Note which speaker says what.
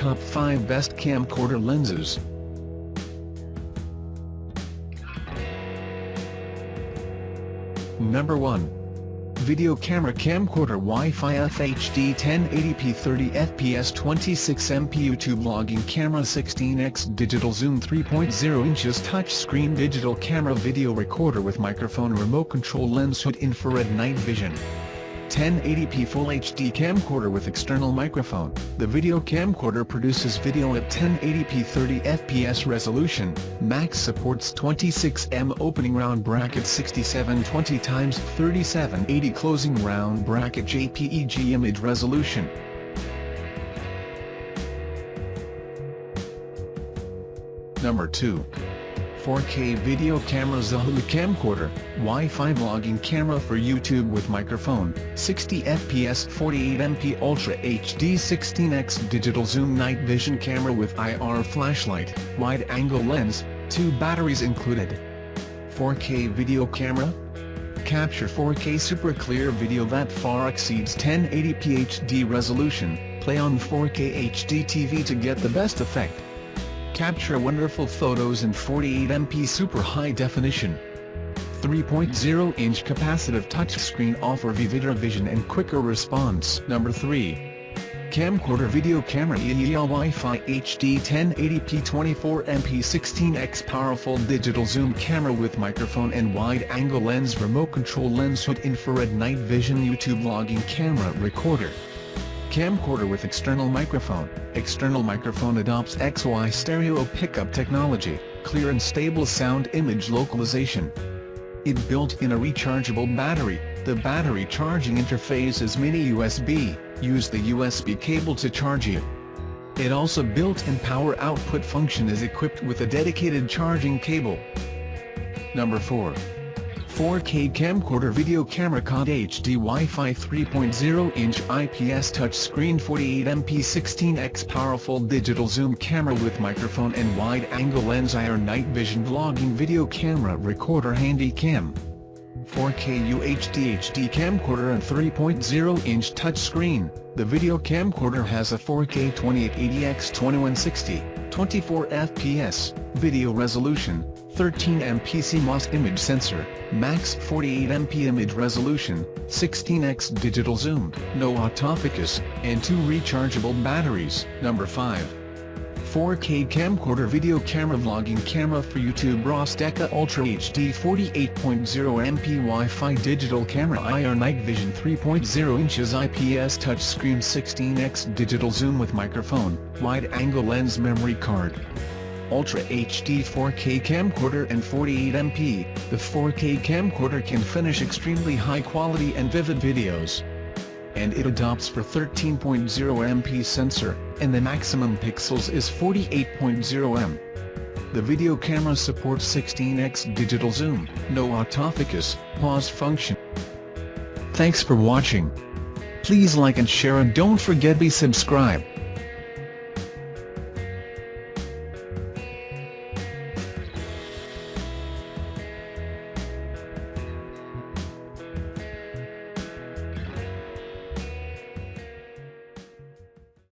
Speaker 1: Top 5 Best Camcorder Lenses. Number 1. Video Camera Camcorder Wi-Fi FHD 1080p 30fps 26MP YouTube Vlogging Camera 16x Digital Zoom 3.0 inches Touchscreen Digital Camera Video Recorder with Microphone Remote Control Lens Hood Infrared Night Vision 1080p Full HD Camcorder with External Microphone. The video camcorder produces video at 1080p 30fps resolution. Max supports 26mm opening round bracket 6720x3780 closing round bracket JPEG image resolution. Number 2. 4K Video Camera Zohulu Camcorder, Wi-Fi Vlogging Camera for YouTube with Microphone, 60fps 48MP Ultra HD 16x Digital Zoom Night Vision Camera with IR Flashlight, Wide Angle Lens, 2 batteries included. 4K Video Camera? Capture 4K super clear video that far exceeds 1080p HD resolution, play on 4K HD TV to get the best effect. Capture wonderful photos in 48MP super high definition. 3.0-inch capacitive touchscreen offer vivid vision and quicker response. Number 3. Camcorder Video Camera YEEHAO Wi-Fi HD 1080p 24MP 16x Powerful Digital Zoom Camera with Microphone and Wide Angle Lens Remote Control Lens Hood Infrared Night Vision YouTube Vlogging Camera Recorder. Camcorder with External Microphone. External microphone adopts XY stereo pickup technology, clear and stable sound image localization. It built in a rechargeable battery. The battery charging interface is mini USB, use the USB cable to charge it. It also built-in power output function is equipped with a dedicated charging cable. Number 4. 4K Camcorder Video Camera Quad HD Wi-Fi 3.0-inch IPS touchscreen 48MP 16x Powerful Digital Zoom Camera with Microphone and Wide Angle Lens IR Night Vision Vlogging Video Camera Recorder Handycam. 4K UHD HD Camcorder and 3.0-inch touchscreen. The video camcorder has a 4K 2880x2160, 24fps, video resolution, 13MP CMOS image sensor, max 48MP image resolution, 16x digital zoom, no autofocus, and 2 rechargeable batteries. Number 5. 4K Camcorder Video Camera Vlogging Camera for YouTube Rosdeca Ultra HD 48.0MP Wi-Fi Digital Camera IR Night Vision 3.0 inches IPS Touchscreen 16x Digital Zoom with Microphone, Wide Angle Lens Memory Card. Ultra HD 4K Camcorder and 48MP. The 4K camcorder can finish extremely high quality and vivid videos. And it adopts for 13.0MP sensor, and the maximum pixels is 48.0M. The video camera supports 16x digital zoom, no autofocus, pause function. Thanks for watching. Please like and share and don't forget to subscribe.